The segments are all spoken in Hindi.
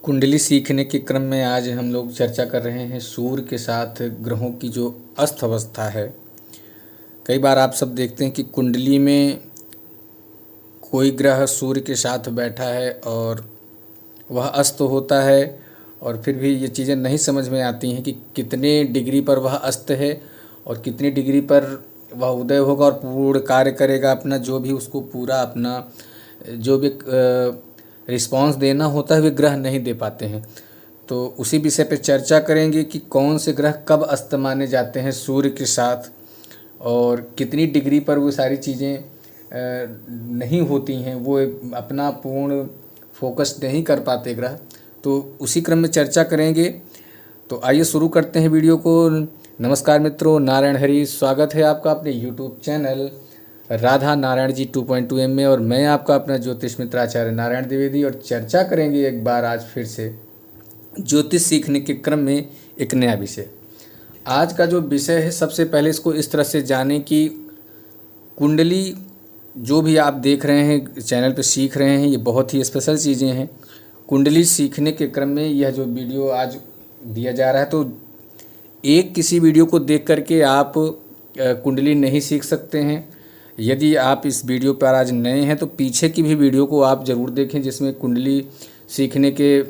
कुंडली सीखने के क्रम में आज हम लोग चर्चा कर रहे हैं सूर्य के साथ ग्रहों की जो अस्त अवस्था है। कई बार आप सब देखते हैं कि कुंडली में कोई ग्रह सूर्य के साथ बैठा है और वह अस्त होता है, और फिर भी ये चीज़ें नहीं समझ में आती हैं कि कितने डिग्री पर वह अस्त है और कितनी डिग्री पर वह उदय होगा और पूर्ण कार्य करेगा अपना, जो भी उसको पूरा अपना जो भी रिस्पांस देना होता है वे ग्रह नहीं दे पाते हैं। तो उसी विषय पे चर्चा करेंगे कि कौन से ग्रह कब अस्त माने जाते हैं सूर्य के साथ, और कितनी डिग्री पर वो सारी चीज़ें नहीं होती हैं, वो अपना पूर्ण फोकस नहीं कर पाते ग्रह। तो उसी क्रम में चर्चा करेंगे। तो आइए शुरू करते हैं वीडियो को। नमस्कार मित्रों, नारायण हरि, स्वागत है आपका अपने YouTube channel Radha Narayan ji 2.2M में, और मैं आपका अपना ज्योतिष मित्र आचार्य नारायण द्विवेदी। और चर्चा करेंगे एक बार आज फिर से ज्योतिष सीखने के क्रम में एक नया विषय। आज का जो विषय है, सबसे पहले इसको इस तरह से जानें कि कुंडली जो भी आप देख रहे हैं, चैनल पे सीख रहे हैं, ये बहुत ही स्पेशल चीज़ें हैं। कुंडली सीखने के क्रम में यह जो वीडियो आज दिया जा रहा है, तो एक किसी वीडियो को देख करके आप कुंडली नहीं सीख सकते हैं। यदि आप इस वीडियो पर आज नए हैं तो पीछे की भी वीडियो को आप ज़रूर देखें, जिसमें कुंडली सीखने के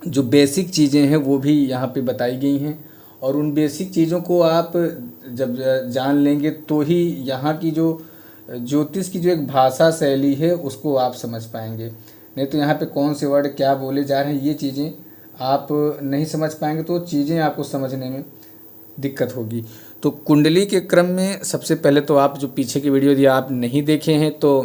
जो बेसिक चीज़ें हैं वो भी यहाँ पे बताई गई हैं। और उन बेसिक चीज़ों को आप जब जान लेंगे तो ही यहाँ की जो ज्योतिष की जो एक भाषा शैली है उसको आप समझ पाएंगे। नहीं तो यहाँ पे कौन से वर्ड क्या बोले जा रहे हैं, ये चीज़ें आप नहीं समझ पाएंगे, तो चीज़ें आपको समझने में दिक्कत होगी। तो कुंडली के क्रम में सबसे पहले तो आप जो पीछे की वीडियो यदि आप नहीं देखे हैं तो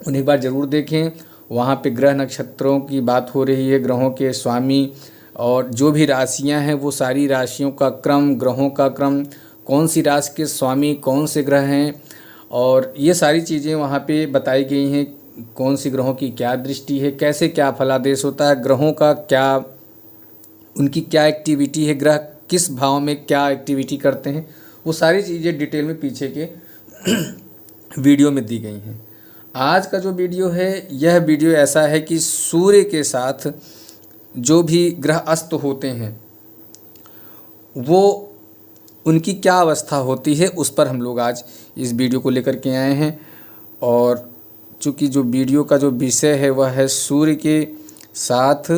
उन्हें एक बार ज़रूर देखें। वहाँ पे ग्रह नक्षत्रों की बात हो रही है, ग्रहों के स्वामी और जो भी राशियाँ हैं वो सारी राशियों का क्रम, ग्रहों का क्रम, कौन सी राशि के स्वामी कौन से ग्रह हैं, और ये सारी चीज़ें वहाँ पे बताई गई हैं। कौन सी ग्रहों की क्या दृष्टि है, कैसे क्या फलादेश होता है, ग्रहों का क्या, उनकी क्या एक्टिविटी है, ग्रह किस भाव में क्या एक्टिविटी करते हैं, वो सारी चीज़ें डिटेल में पीछे के वीडियो में दी गई हैं। आज का जो वीडियो है, यह वीडियो ऐसा है कि सूर्य के साथ जो भी ग्रह अस्त होते हैं वो उनकी क्या अवस्था होती है, उस पर हम लोग आज इस वीडियो को लेकर के आए हैं। और चूँकि जो वीडियो का जो विषय है वह है सूर्य के साथ,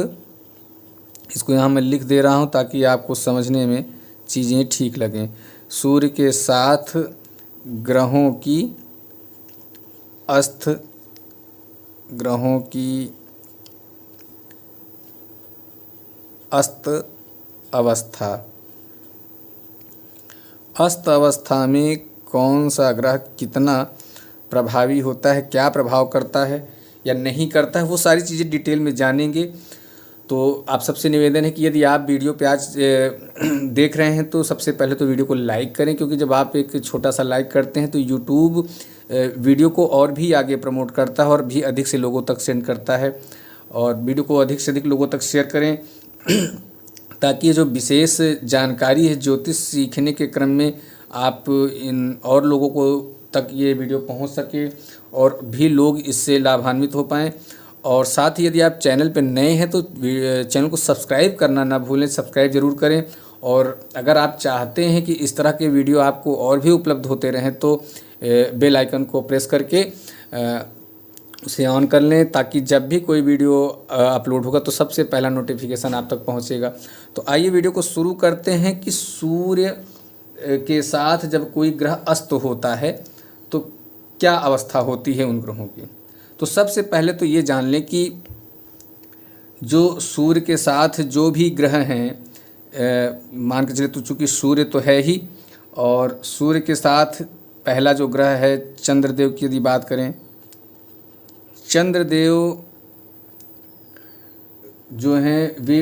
इसको यहाँ मैं लिख दे रहा हूँ ताकि आपको समझने में चीज़ें ठीक लगें। सूर्य के साथ ग्रहों की अस्त, ग्रहों की अस्त अवस्था, अस्त अवस्था में कौन सा ग्रह कितना प्रभावी होता है, क्या प्रभाव करता है या नहीं करता है, वो सारी चीज़ें डिटेल में जानेंगे। तो आप सबसे निवेदन है कि यदि आप वीडियो पे आज देख रहे हैं तो सबसे पहले तो वीडियो को लाइक करें, क्योंकि जब आप एक छोटा सा लाइक करते हैं तो यूट्यूब वीडियो को और भी आगे प्रमोट करता है और भी अधिक से लोगों तक सेंड करता है। और वीडियो को अधिक से अधिक लोगों तक शेयर करें ताकि ये जो विशेष जानकारी है ज्योतिष सीखने के क्रम में आप इन और लोगों को तक ये वीडियो पहुंच सके और भी लोग इससे लाभान्वित हो पाएँ। और साथ ही यदि आप चैनल पर नए हैं तो चैनल को सब्सक्राइब करना ना भूलें, सब्सक्राइब ज़रूर करें। और अगर आप चाहते हैं कि इस तरह के वीडियो आपको और भी उपलब्ध होते रहें तो बेल आइकन को प्रेस करके उसे ऑन कर लें, ताकि जब भी कोई वीडियो अपलोड होगा तो सबसे पहला नोटिफिकेशन आप तक पहुंचेगा। तो आइए वीडियो को शुरू करते हैं कि सूर्य के साथ जब कोई ग्रह अस्त होता है तो क्या अवस्था होती है उन ग्रहों की। तो सबसे पहले तो ये जान लें कि जो सूर्य के साथ जो भी ग्रह हैं, मान के चले तो चूँकि सूर्य तो है ही, और सूर्य के साथ पहला जो ग्रह है चंद्रदेव की यदि बात करें, चंद्रदेव जो हैं वे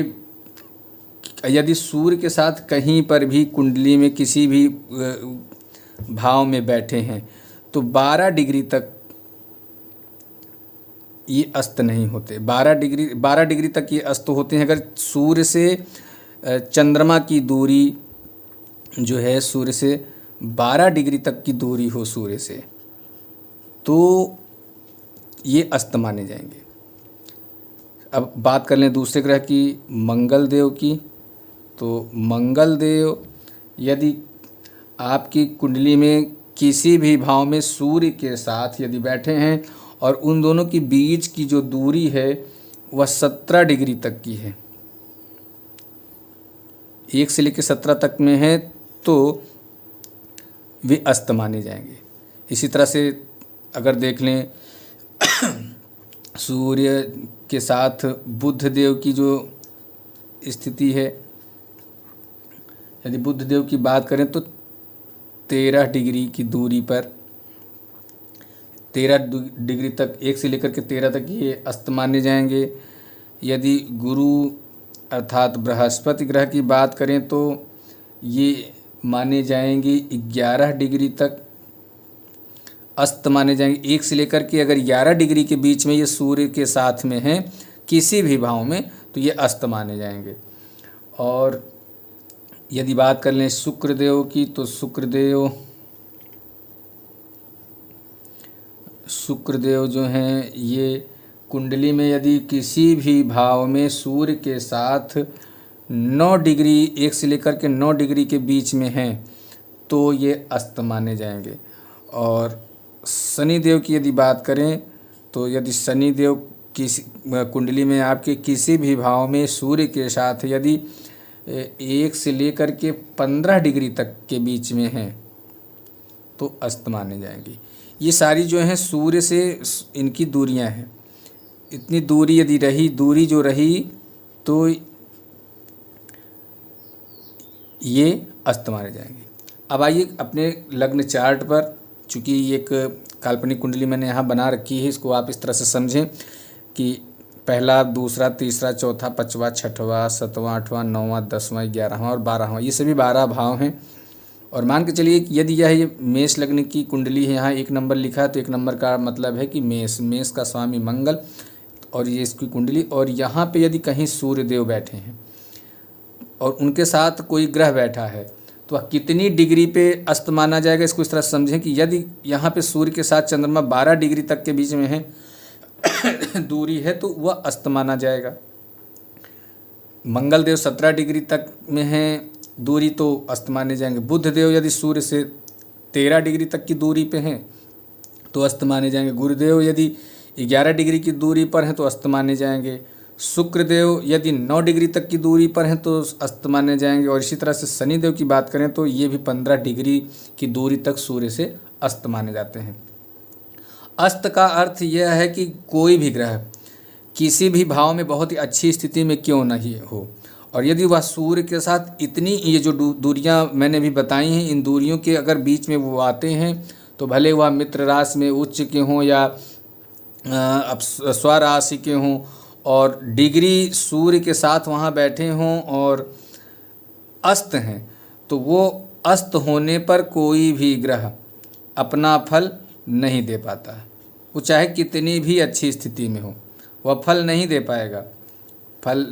यदि सूर्य के साथ कहीं पर भी कुंडली में किसी भी भाव में बैठे हैं तो 12 डिग्री तक ये अस्त नहीं होते। 12 डिग्री तक ये अस्त होते हैं। अगर सूर्य से चंद्रमा की दूरी जो है, सूर्य से 12 डिग्री तक की दूरी हो सूर्य से, तो ये अस्त माने जाएंगे। अब बात कर लें दूसरे ग्रह की, मंगल देव की। तो मंगल देव यदि आपकी कुंडली में किसी भी भाव में सूर्य के साथ यदि बैठे हैं और उन दोनों की बीच की जो दूरी है वह 17 डिग्री तक की है, 1 से लेकर 17 तक में है, तो वे अस्त माने जाएंगे। इसी तरह से अगर देख लें सूर्य के साथ बुध देव की जो स्थिति है, यदि बुध देव की बात करें तो 13 डिग्री की दूरी पर, 13 डिग्री तक, 1 से लेकर के 13 तक ये अस्त माने जाएंगे। यदि गुरु अर्थात बृहस्पति ग्रह की बात करें तो ये माने जाएंगे 11 डिग्री तक अस्त माने जाएंगे। 1 से लेकर के अगर 11 डिग्री के बीच में ये सूर्य के साथ में हैं किसी भी भाव में, तो ये अस्त माने जाएंगे। और यदि बात कर लें शुक्रदेव की, तो शुक्रदेव जो हैं ये कुंडली में यदि किसी भी भाव में सूर्य के साथ 9 डिग्री, 1 से लेकर के 9 डिग्री के बीच में हैं तो ये अस्त माने जाएंगे। और शनिदेव की यदि बात करें तो यदि शनिदेव किसी कुंडली में आपके किसी भी भाव में सूर्य के साथ यदि 1 से लेकर के 15 डिग्री तक के बीच में हैं तो अस्त माने जाएंगी। ये सारी जो हैं सूर्य से इनकी दूरियां हैं। इतनी दूरी यदि रही, दूरी जो रही तो ये अस्त माने जाएंगे। अब आइए अपने लग्न चार्ट पर, चूँकि एक काल्पनिक कुंडली मैंने यहाँ बना रखी है, इसको आप इस तरह से समझें कि पहला, दूसरा, तीसरा, चौथा, पाँचवा, छठवां, सातवां, आठवां, नौवां, 10वां, 11वां और 12वां, ये सभी 12 भाव हैं। और मान के चलिए कि यदि यह मेष लग्न की कुंडली है, यहाँ 1 नंबर लिखा है तो 1 नंबर का मतलब है कि मेष का स्वामी मंगल और ये इसकी कुंडली, और यहाँ पे यदि कहीं सूर्य देव बैठे हैं और उनके साथ कोई ग्रह बैठा है तो वह कितनी डिग्री पे अस्त माना जाएगा, इसको इस तरह समझें कि यदि यहाँ पे सूर्य के साथ चंद्रमा 12 डिग्री तक के बीच में है दूरी है तो वह अस्त माना जाएगा। मंगल देव 17 डिग्री तक में है दूरी तो अस्त माने जाएंगे। बुध देव यदि सूर्य से 13 डिग्री तक की दूरी पे हैं तो अस्त माने जाएंगे। गुरुदेव यदि 11 डिग्री की दूरी पर हैं तो अस्त माने जाएंगे। शुक्रदेव यदि 9 डिग्री तक की दूरी पर हैं तो अस्त माने जाएंगे। और इसी तरह से शनिदेव की बात करें तो ये भी 15 डिग्री की दूरी तक सूर्य से अस्त माने जाते हैं। अस्त का अर्थ यह है कि कोई भी ग्रह किसी भी भाव में बहुत ही अच्छी स्थिति में क्यों नहीं हो, और यदि वह सूर्य के साथ इतनी, ये जो दूरियां मैंने भी बताई हैं, इन दूरियों के अगर बीच में वो आते हैं तो भले वह मित्र राशि में उच्च के हों या स्वराशि के हों, और डिग्री सूर्य के साथ वहाँ बैठे हों और अस्त हैं, तो वो अस्त होने पर कोई भी ग्रह अपना फल नहीं दे पाता। वो चाहे कितनी भी अच्छी स्थिति में हो, वह फल नहीं दे पाएगा। फल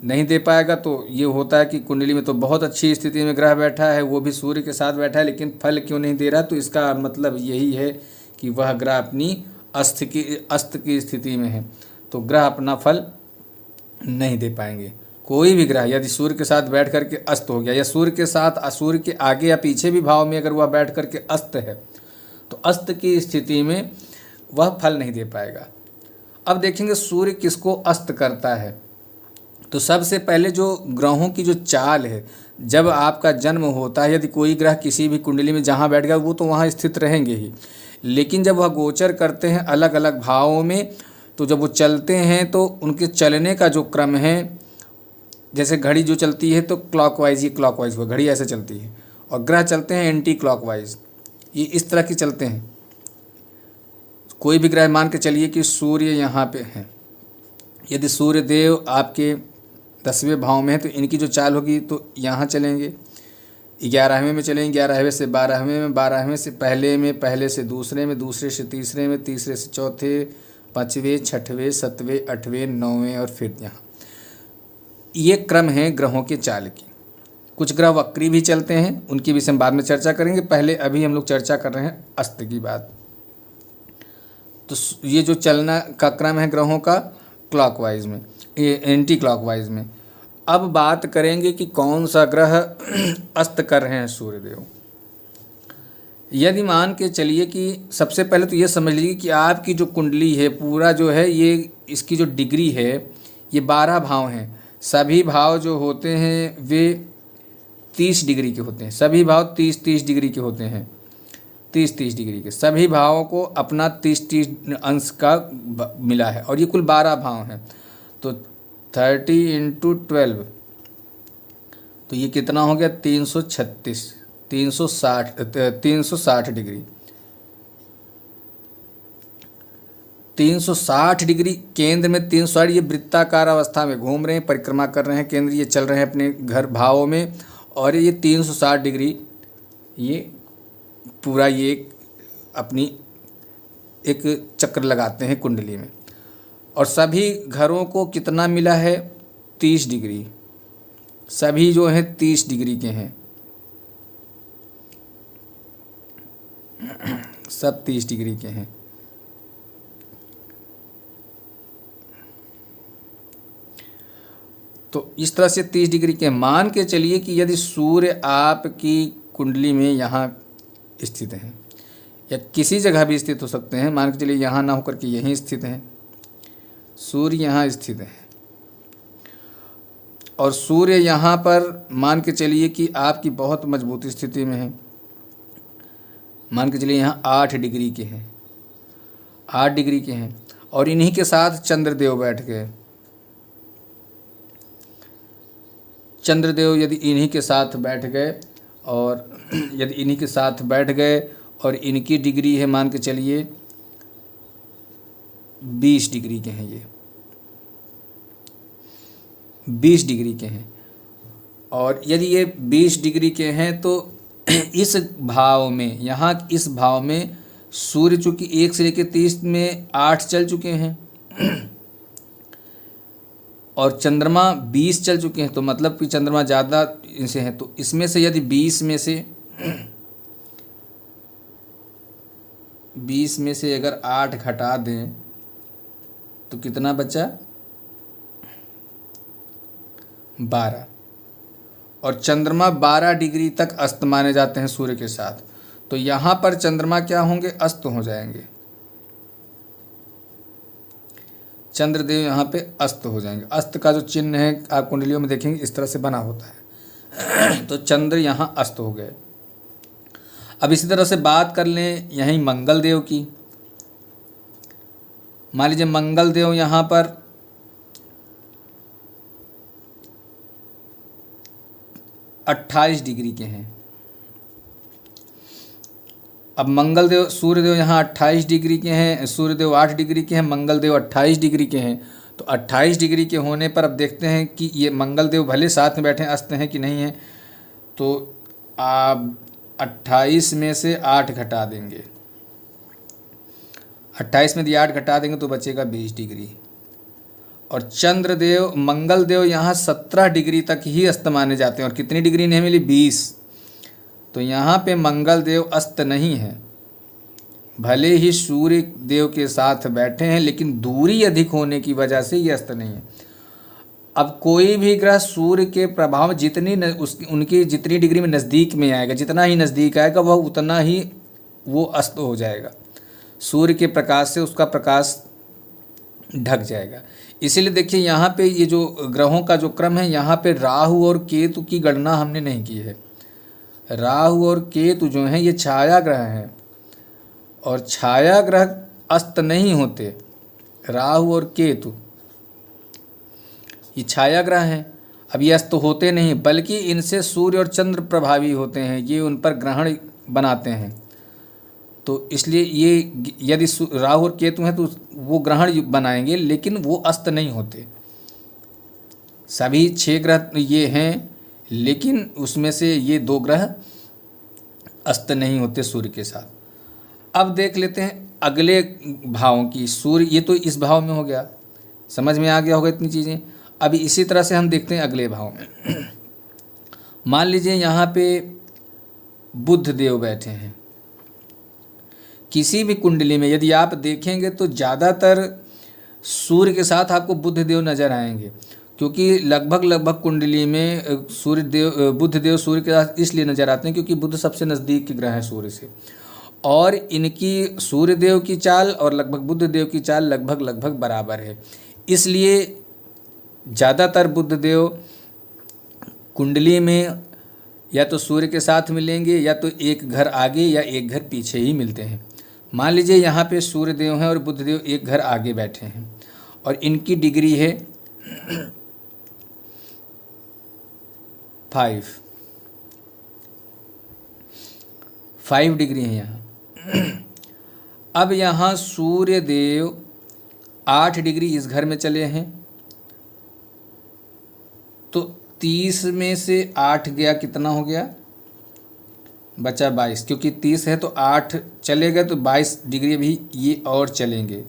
नहीं दे पाएगा तो ये होता है कि कुंडली में तो बहुत अच्छी स्थिति में ग्रह बैठा है, वो भी सूर्य के साथ बैठा है, लेकिन फल क्यों नहीं दे रहा, तो इसका मतलब यही है कि वह ग्रह अपनी अस्त की स्थिति में है, तो ग्रह अपना फल नहीं दे पाएंगे। कोई भी ग्रह यदि सूर्य के साथ बैठ करके अस्त हो गया, या सूर्य के साथ सूर्य के आगे या पीछे भी भाव में अगर वह बैठ करके अस्त है, तो अस्त की स्थिति में वह फल नहीं दे पाएगा। अब देखेंगे सूर्य किसको अस्त करता है। तो सबसे पहले जो ग्रहों की जो चाल है, जब आपका जन्म होता है, यदि कोई ग्रह किसी भी कुंडली में जहाँ बैठ गया वो तो वहाँ स्थित रहेंगे ही, लेकिन जब वह गोचर करते हैं अलग अलग भावों में, तो जब वो चलते हैं तो उनके चलने का जो क्रम है, जैसे घड़ी जो चलती है तो क्लॉकवाइज, ये क्लॉकवाइज हुआ, घड़ी ऐसे चलती है, और ग्रह चलते हैं एंटी क्लॉकवाइज, ये इस तरह की चलते हैं। कोई भी ग्रह मान के चलिए कि सूर्य यहाँ पे है, यदि सूर्य देव आपके 10वें भाव में है तो इनकी जो चाल होगी तो यहाँ चलेंगे, 11वें में चलेंगे, 11वें से 12वें में, 12वें से पहले में, पहले से दूसरे में, दूसरे से तीसरे में, तीसरे से चौथे, 5वें, 6वें, 7वें, 8वें, 9वें और फिर यहाँ। ये क्रम है ग्रहों के चाल की। कुछ ग्रह वक्री भी चलते हैं, उनकी भी हम बाद में चर्चा करेंगे, पहले अभी हम लोग चर्चा कर रहे हैं अस्त की बात। तो ये जो चलना का क्रम है ग्रहों का, क्लॉकवाइज में, एंटी क्लॉकवाइज में। अब बात करेंगे कि कौन सा ग्रह अस्त कर रहे हैं सूर्यदेव। यदि मान के चलिए कि सबसे पहले तो ये समझ लीजिए कि आपकी जो कुंडली है पूरा जो है ये, इसकी जो डिग्री है ये 12 भाव हैं। सभी भाव जो होते हैं वे 30 डिग्री के होते हैं। सभी भाव 30-30 डिग्री के होते हैं। 30-30 डिग्री के सभी भावों को अपना 30-30 अंश का मिला है और ये कुल 12 भाव हैं। तो 30 × 12 तो ये कितना हो गया 336, 360 डिग्री। 360 डिग्री केंद्र में 360, ये वृत्ताकार अवस्था में घूम रहे हैं, परिक्रमा कर रहे हैं केंद्र, ये चल रहे हैं अपने घर भावों में। और ये 360 डिग्री ये पूरा ये अपनी एक चक्र लगाते हैं कुंडली में। और सभी घरों को कितना मिला है 30 डिग्री। सभी जो हैं 30 डिग्री के हैं, सब 30 डिग्री के हैं। तो इस तरह से 30 डिग्री के मान के चलिए कि यदि सूर्य आपकी कुंडली में यहाँ स्थित हैं या किसी जगह भी स्थित हो सकते हैं, मान के चलिए यहाँ ना होकर के यहीं स्थित हैं, सूर्य यहाँ स्थित है और सूर्य यहाँ पर मान के चलिए कि आपकी बहुत मजबूत स्थिति में है। मान के चलिए यहाँ 8 डिग्री के हैं, 8 डिग्री के हैं और इन्हीं के साथ चंद्रदेव बैठ गए। चंद्रदेव यदि इन्हीं के साथ बैठ गए और यदि इन्हीं के साथ बैठ गए और इनकी डिग्री है मान के चलिए 20 डिग्री के हैं, ये 20 डिग्री के हैं। और यदि ये 20 डिग्री के हैं तो इस भाव में, यहाँ इस भाव में सूर्य चूँकि 1 से लेकर 30 में 8 चल चुके हैं और चंद्रमा 20 चल चुके हैं, तो मतलब कि चंद्रमा ज़्यादा इनसे हैं। तो इसमें से यदि 20 में से अगर 8 घटा दें तो कितना बचा 12। और चंद्रमा 12 डिग्री तक अस्त माने जाते हैं सूर्य के साथ। तो यहाँ पर चंद्रमा क्या होंगे, अस्त हो जाएंगे। चंद्रदेव यहाँ पे अस्त हो जाएंगे। अस्त का जो चिन्ह है आप कुंडलियों में देखेंगे इस तरह से बना होता है। तो चंद्र यहाँ अस्त हो गए। अब इसी तरह से बात कर लें यहीं मंगल देव की। मान लीजिए मंगल देव यहाँ पर 28 डिग्री के हैं। अब मंगलदेव, सूर्यदेव यहाँ 28 डिग्री के हैं, सूर्यदेव 8 डिग्री के हैं, मंगलदेव 28 डिग्री के हैं। तो 28 डिग्री के होने पर अब देखते हैं कि ये मंगलदेव भले साथ में बैठे अस्त हैं कि नहीं हैं। तो आप 28 में से 8 घटा देंगे, 28 में 8 घटा देंगे तो बचेगा 20 डिग्री। और चंद्रदेव, मंगलदेव यहाँ 17 डिग्री तक ही अस्त माने जाते हैं। और कितनी डिग्री नहीं मिली 20। तो यहाँ पे मंगल देव अस्त नहीं है, भले ही सूर्य देव के साथ बैठे हैं लेकिन दूरी अधिक होने की वजह से ये अस्त नहीं है। अब कोई भी ग्रह सूर्य के प्रभाव उनकी जितनी डिग्री में नज़दीक में आएगा, जितना ही नज़दीक आएगा वह उतना ही वो अस्त हो जाएगा, सूर्य के प्रकाश से उसका प्रकाश ढक जाएगा। इसीलिए देखिए यहाँ पे ये जो ग्रहों का जो क्रम है, यहाँ पे राहु और केतु की गणना हमने नहीं की है। राहु और केतु जो हैं ये छाया ग्रह हैं और छाया ग्रह अस्त नहीं होते। राहु और केतु ये छाया ग्रह हैं, अब ये अस्त होते नहीं, बल्कि इनसे सूर्य और चंद्र प्रभावी होते हैं, ये उन पर ग्रहण बनाते हैं। तो इसलिए ये यदि राहु और केतु हैं तो वो ग्रहण बनाएंगे लेकिन वो अस्त नहीं होते। सभी 6 ग्रह ये हैं लेकिन उसमें से ये 2 ग्रह अस्त नहीं होते सूर्य के साथ। अब देख लेते हैं अगले भावों की। सूर्य ये तो इस भाव में हो गया, समझ में आ गया होगा इतनी चीज़ें। अभी इसी तरह से हम देखते हैं अगले भाव में। मान लीजिए यहाँ पे बुध देव बैठे हैं। किसी भी कुंडली में यदि आप देखेंगे तो ज़्यादातर सूर्य के साथ आपको बुध देव नजर आएंगे, क्योंकि लगभग कुंडली में बुध देव सूर्य के साथ इसलिए नजर आते हैं क्योंकि बुध सबसे नज़दीक के ग्रह है सूर्य से, और इनकी सूर्य देव की चाल और लगभग बुध देव की चाल लगभग बराबर है। इसलिए ज़्यादातर बुध देव कुंडली में या तो सूर्य के साथ मिलेंगे या तो एक घर आगे या एक घर पीछे ही मिलते हैं। मान लीजिए यहाँ पे सूर्य देव हैं और बुध देव एक घर आगे बैठे हैं और इनकी डिग्री है 5 डिग्री है यहाँ। अब यहाँ सूर्य देव 8 डिग्री इस घर में चले हैं, तो 30 में से 8 गया, कितना हो गया, बचा 22, क्योंकि 30 है तो 8 चले गए तो 22 डिग्री भी ये और चलेंगे।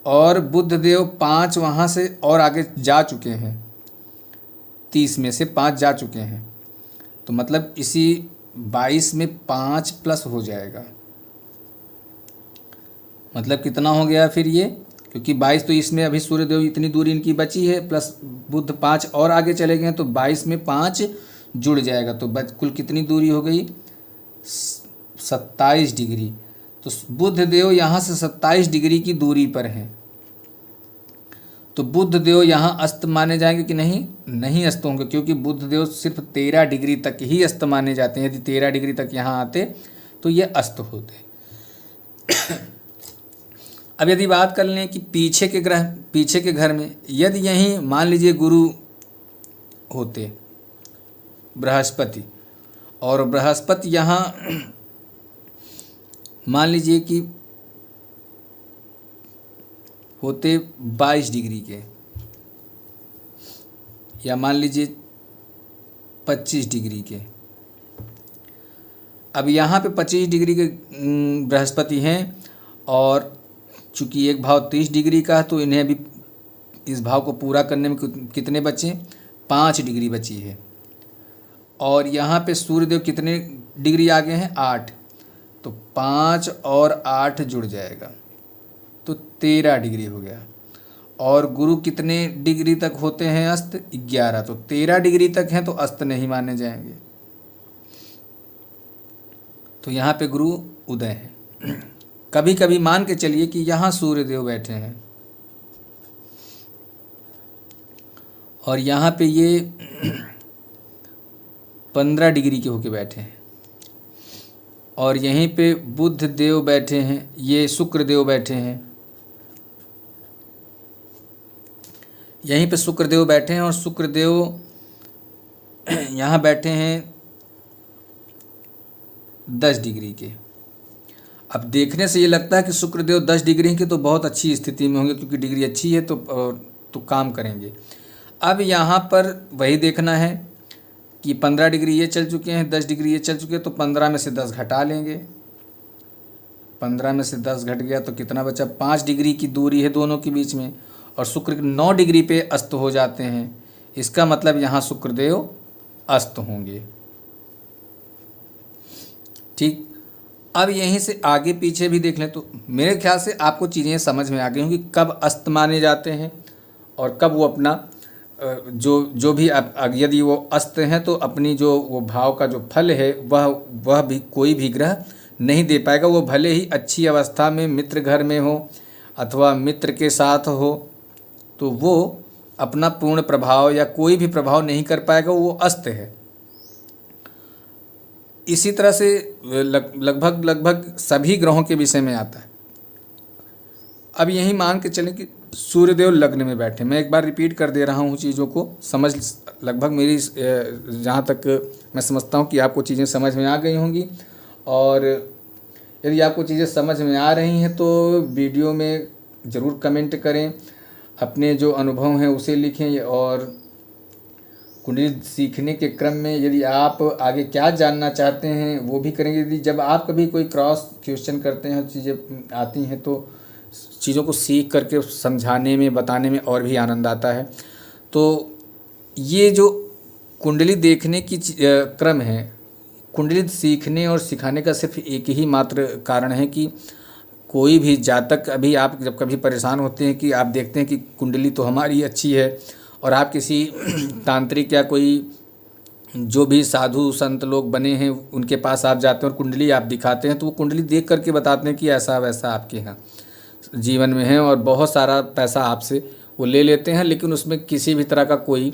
और बुध देव 5 वहाँ से और आगे जा चुके हैं, 30 में से 5 जा चुके हैं, तो मतलब इसी 22 में 5 प्लस हो जाएगा, मतलब कितना हो गया फिर ये, क्योंकि 22 तो इसमें अभी सूर्यदेव इतनी दूरी इनकी बची है, प्लस बुध 5 और आगे चले गए तो 22 में 5 जुड़ जाएगा, तो कुल कितनी दूरी हो गई, 27 डिग्री। तो बुध देव यहाँ से 27 डिग्री की दूरी पर हैं, तो बुध देव यहाँ अस्त माने जाएंगे कि नहीं, नहीं अस्त होंगे, क्योंकि बुध देव सिर्फ 13 डिग्री तक ही अस्त माने जाते हैं। यदि 13 डिग्री तक यहाँ आते तो ये अस्त होते। अब यदि बात कर लें कि पीछे के घर में यदि यहीं मान लीजिए गुरु होते, बृहस्पति, और बृहस्पति यहाँ मान लीजिए कि होते 22 डिग्री के, या मान लीजिए 25 डिग्री के। अब यहाँ पे 25 डिग्री के बृहस्पति हैं और चूँकि एक भाव 30 डिग्री का है तो इन्हें अभी इस भाव को पूरा करने में कितने बचे, 5 डिग्री बची है। और यहाँ पे सूर्यदेव कितने डिग्री आगे हैं, 8, तो 5 और 8 जुड़ जाएगा तो 13 डिग्री हो गया। और गुरु कितने डिग्री तक होते हैं अस्त, 11, तो 13 डिग्री तक हैं तो अस्त नहीं माने जाएंगे, तो यहाँ पे गुरु उदय है। कभी कभी मान के चलिए कि यहाँ सूर्यदेव बैठे हैं और यहाँ पे ये 15 डिग्री के होके बैठे हैं, और यहीं पे बुध देव बैठे हैं, ये शुक्र देव बैठे हैं, यहीं पे शुक्र देव बैठे हैं और शुक्र देव यहाँ बैठे हैं 10 डिग्री के। अब देखने से ये लगता है कि शुक्रदेव 10 डिग्री के तो बहुत अच्छी स्थिति में होंगे, क्योंकि डिग्री अच्छी है तो काम करेंगे। अब यहाँ पर वही देखना है कि 15 डिग्री ये चल चुके हैं, 10 डिग्री ये चल चुके हैं, तो 15 में से 10 घटा लेंगे। 15 में से 10 घट गया तो कितना बचा, 5 डिग्री की दूरी है दोनों के बीच में, और शुक्र 9 डिग्री पे अस्त हो जाते हैं। इसका मतलब यहाँ शुक्रदेव अस्त होंगे। ठीक, अब यहीं से आगे पीछे भी देख लें तो मेरे ख्याल से आपको चीज़ें समझ में आ गई होंगी, कब अस्त माने जाते हैं और कब वो अपना जो भी यदि वो अस्त हैं तो अपनी जो वो भाव का जो फल है वह भी कोई भी ग्रह नहीं दे पाएगा। वो भले ही अच्छी अवस्था में मित्र घर में हो अथवा मित्र के साथ हो तो वो अपना पूर्ण प्रभाव या कोई भी प्रभाव नहीं कर पाएगा, वो अस्त है। इसी तरह से लगभग सभी ग्रहों के विषय में आता है। अब यही मान के चलें कि सूर्यदेव लग्न में बैठे, मैं एक बार रिपीट कर दे रहा हूँ चीज़ों को, समझ लगभग मेरी जहाँ तक मैं समझता हूँ कि आपको चीज़ें समझ में आ गई होंगी। और यदि आपको चीज़ें समझ में आ रही हैं तो वीडियो में ज़रूर कमेंट करें, अपने जो अनुभव हैं उसे लिखें, और कुंडली सीखने के क्रम में यदि आप आगे क्या जानना चाहते हैं वो भी करेंगे। यदि जब आप कभी कोई क्रॉस क्वेश्चन करते हैं, चीज़ें आती हैं तो चीज़ों को सीख करके समझाने में बताने में और भी आनंद आता है। तो ये जो कुंडली देखने की क्रम है, कुंडली सीखने और सिखाने का सिर्फ एक ही मात्र कारण है कि कोई भी जातक, अभी आप जब कभी परेशान होते हैं कि आप देखते हैं कि कुंडली तो हमारी अच्छी है और आप किसी तांत्रिक या कोई जो भी साधु संत लोग बने हैं उनके पास आप जाते हैं और कुंडली आप दिखाते हैं, तो वो कुंडली देख करके बताते हैं कि ऐसा वैसा आपके यहाँ जीवन में है और बहुत सारा पैसा आपसे वो ले लेते हैं, लेकिन उसमें किसी भी तरह का कोई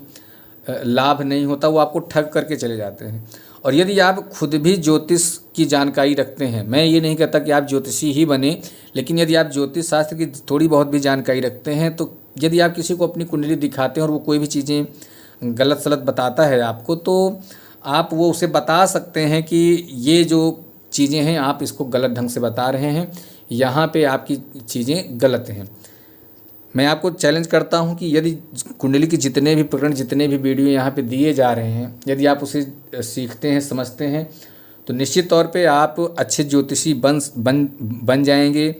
लाभ नहीं होता, वो आपको ठग करके चले जाते हैं। और यदि आप खुद भी ज्योतिष की जानकारी रखते हैं, मैं ये नहीं कहता कि आप ज्योतिषी ही बने, लेकिन यदि आप ज्योतिष शास्त्र की थोड़ी बहुत भी जानकारी रखते हैं, तो यदि आप किसी को अपनी कुंडली दिखाते हैं और वो कोई भी चीज़ें गलत सलत बताता है आपको, तो आप वो उसे बता सकते हैं कि ये जो चीज़ें हैं आप इसको गलत ढंग से बता रहे हैं, यहाँ पे आपकी चीज़ें गलत हैं। मैं आपको चैलेंज करता हूँ कि यदि कुंडली के जितने भी प्रकरण, जितने भी वीडियो यहाँ पे दिए जा रहे हैं, यदि आप उसे सीखते हैं, समझते हैं, तो निश्चित तौर पे आप अच्छे ज्योतिषी बन जाएंगे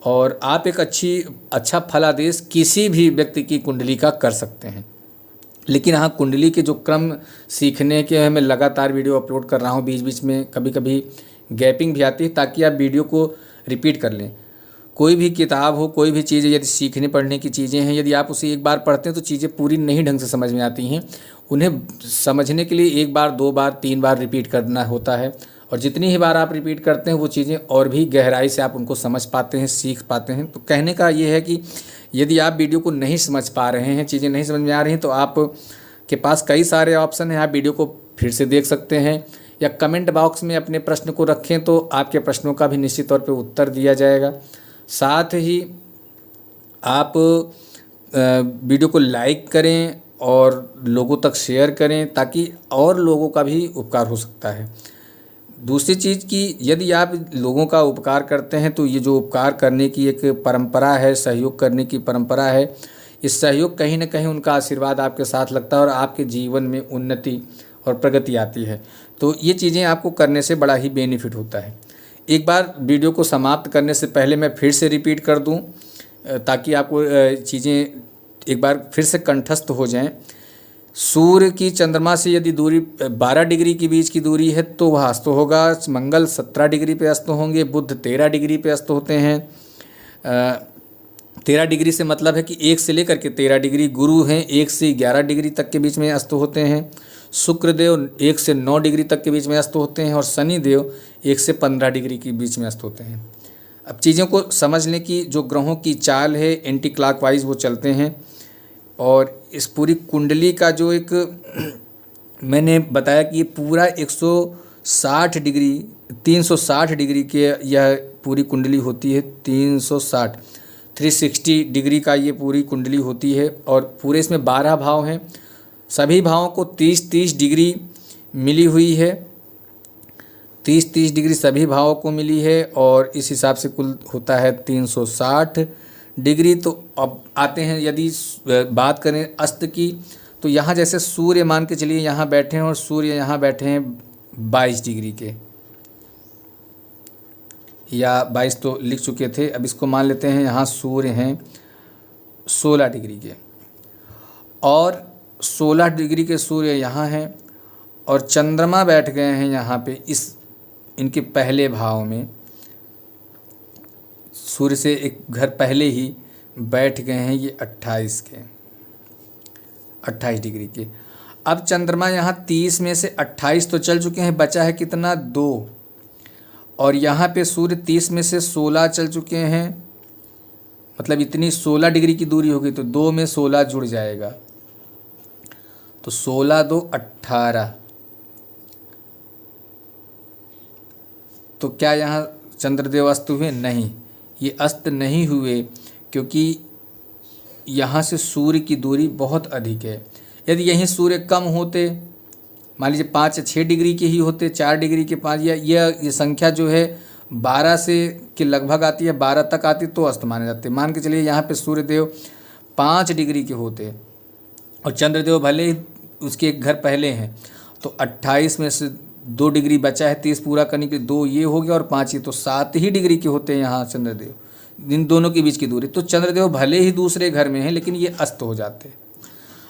और आप एक अच्छा फलादेश किसी भी व्यक्ति की कुंडली का कर सकते हैं। लेकिन हाँ, कुंडली के जो क्रम सीखने के मैं लगातार वीडियो अपलोड कर रहा हूँ, बीच बीच में कभी कभी गैपिंग भी आती है ताकि आप वीडियो को रिपीट कर लें। कोई भी किताब हो, कोई भी चीज़ यदि सीखने पढ़ने की चीज़ें हैं, यदि आप उसे एक बार पढ़ते हैं तो चीज़ें पूरी नहीं ढंग से समझ में आती हैं। उन्हें समझने के लिए एक बार, दो बार, तीन बार रिपीट करना होता है और जितनी ही बार आप रिपीट करते हैं वो चीज़ें और भी गहराई से आप उनको समझ पाते हैं, सीख पाते हैं। तो कहने का ये है कि यदि आप वीडियो को नहीं समझ पा रहे हैं, चीज़ें नहीं समझ में आ रही हैं, तो आप के पास कई सारे ऑप्शन हैं। आप वीडियो को फिर से देख सकते हैं या कमेंट बॉक्स में अपने प्रश्न को रखें तो आपके प्रश्नों का भी निश्चित तौर पे उत्तर दिया जाएगा। साथ ही आप वीडियो को लाइक करें और लोगों तक शेयर करें ताकि और लोगों का भी उपकार हो सकता है। दूसरी चीज़ कि यदि आप लोगों का उपकार करते हैं तो ये जो उपकार करने की एक परंपरा है, सहयोग करने की परंपरा है, इस सहयोग कहीं ना कहीं उनका आशीर्वाद आपके साथ लगता है और आपके जीवन में उन्नति और प्रगति आती है। तो ये चीज़ें आपको करने से बड़ा ही बेनिफिट होता है। एक बार वीडियो को समाप्त करने से पहले मैं फिर से रिपीट कर दूं ताकि आपको चीज़ें एक बार फिर से कंठस्थ हो जाएं। सूर्य की चंद्रमा से यदि दूरी 12 डिग्री के बीच की दूरी है तो वह अस्त होगा। मंगल 17 डिग्री पे अस्त होंगे, बुध 13 डिग्री पे अस्त होते हैं। 13 डिग्री से मतलब है कि 1 से लेकर के 13 डिग्री। गुरु हैं 1 से 11 डिग्री तक के बीच में अस्त होते हैं। शुक्रदेव 1 से 9 डिग्री तक के बीच में अस्त होते हैं और शनिदेव 1 से 15 डिग्री के बीच में अस्त होते हैं। अब चीज़ों को समझ लें कि जो ग्रहों की चाल है एंटी क्लॉकवाइज वो चलते हैं और इस पूरी कुंडली का जो एक मैंने बताया कि ये पूरा 160 डिग्री 360 डिग्री के यह पूरी कुंडली होती है। 360 डिग्री का ये पूरी कुंडली होती है और पूरे इसमें 12 भाव हैं। सभी भावों को 30-30 डिग्री मिली हुई है। 30-30 डिग्री सभी भावों को मिली है और इस हिसाब से कुल होता है 360 डिग्री। तो अब आते हैं, यदि बात करें अस्त की, तो यहाँ जैसे सूर्य मान के चलिए यहाँ बैठे हैं और सूर्य यहाँ बैठे हैं 22 डिग्री के, या 22 तो लिख चुके थे, अब इसको मान लेते हैं यहाँ सूर्य हैं 16 डिग्री के और 16 डिग्री के सूर्य यहाँ हैं और चंद्रमा बैठ गए हैं यहाँ पे इनके पहले भाव में। सूर्य से एक घर पहले ही बैठ गए हैं ये 28 डिग्री के। अब चंद्रमा यहाँ 30 में से 28 तो चल चुके हैं, बचा है कितना 2, और यहाँ पे सूर्य 30 में से 16 चल चुके हैं, मतलब इतनी 16 डिग्री की दूरी होगी तो 2 में 16 जुड़ जाएगा तो 16 2 18। तो क्या यहाँ चंद्रदेव अस्त हुए? नहीं, ये अस्त नहीं हुए क्योंकि यहाँ से सूर्य की दूरी बहुत अधिक है। यदि यहीं सूर्य कम होते, मान लीजिए 5 या 6 डिग्री के ही होते, 4 डिग्री के 5, या ये संख्या जो है 12 से के लगभग आती है, 12 तक आती तो अस्त माने जाते। मान के चलिए यहाँ पे सूर्यदेव 5 डिग्री के होते और चंद्रदेव भले ही उसके एक घर पहले हैं, तो 28 में से 2 डिग्री बचा है, 30 पूरा करने के 2 ये हो गया और 5 ये, तो 7 ही डिग्री के होते हैं यहाँ चंद्रदेव, इन दोनों के बीच की दूरी। तो चंद्रदेव भले ही दूसरे घर में हैं लेकिन ये अस्त हो जाते हैं।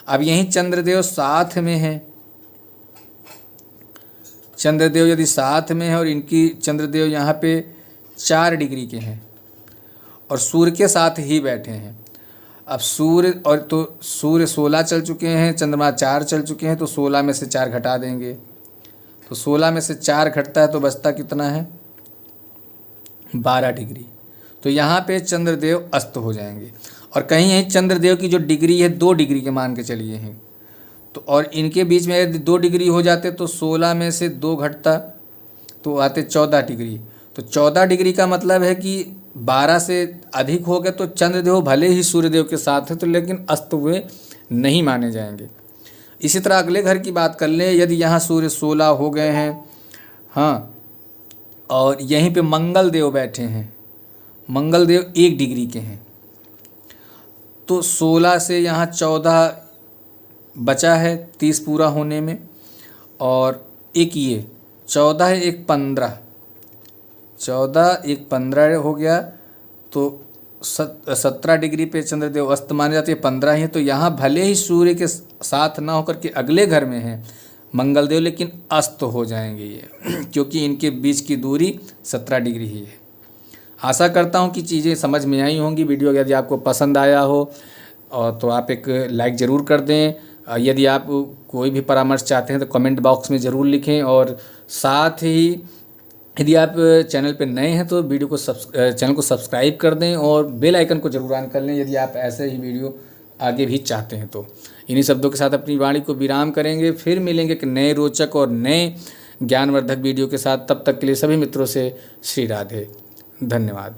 अब यहीं चंद्रदेव साथ में हैं, चंद्रदेव यदि साथ में है और इनकी चंद्रदेव यहाँ पे 4 डिग्री के हैं, और सूर्य के साथ ही बैठे हैं। अब सूर्य और तो सूर्य 16 चल चुके हैं, चंद्रमा 4 चल चुके हैं, तो 16 में से 4 घटा देंगे, तो 16 में से 4 घटता है तो बचता कितना है 12 डिग्री। तो यहाँ पे चंद्रदेव अस्त हो जाएंगे। और कहीं यहीं चंद्रदेव की जो डिग्री है 2 डिग्री के मान के चलिए हैं, तो और इनके बीच में यदि 2 डिग्री हो जाते तो 16 में से 2 घटता तो आते 14 डिग्री। तो 14 डिग्री का मतलब है कि 12 से अधिक हो गए तो चंद्रदेव भले ही सूर्यदेव के साथ है तो लेकिन अस्त हुए नहीं माने जाएंगे। इसी तरह अगले घर की बात कर लें, यदि यहाँ सूर्य 16 हो गए हैं, हाँ, और यहीं पे मंगल देव बैठे हैं, मंगल देव 1 डिग्री के हैं, तो 16 से यहाँ 14 बचा है 30 पूरा होने में, और एक ये 14 है 1 15, 14 1 15 हो गया, तो 17 डिग्री पे चंद्रदेव अस्त माने जाते हैं, 15 ही है। तो यहाँ भले ही सूर्य के साथ ना होकर के अगले घर में हैं मंगलदेव, लेकिन अस्त हो जाएंगे ये क्योंकि इनके बीच की दूरी 17 डिग्री ही है। आशा करता हूँ कि चीज़ें समझ में आई होंगी। वीडियो यदि आपको पसंद आया हो और तो आप एक लाइक ज़रूर कर दें। यदि आप कोई भी परामर्श चाहते हैं तो कमेंट बॉक्स में ज़रूर लिखें, और साथ ही यदि आप चैनल पर नए हैं तो वीडियो को चैनल को सब्सक्राइब कर दें और बेल आइकन को ज़रूर ऑन कर लें यदि आप ऐसे ही वीडियो आगे भी चाहते हैं। तो इन्हीं शब्दों के साथ अपनी वाणी को विराम करेंगे, फिर मिलेंगे एक नए रोचक और नए ज्ञानवर्धक वीडियो के साथ। तब तक के लिए सभी मित्रों से श्री राधे, धन्यवाद।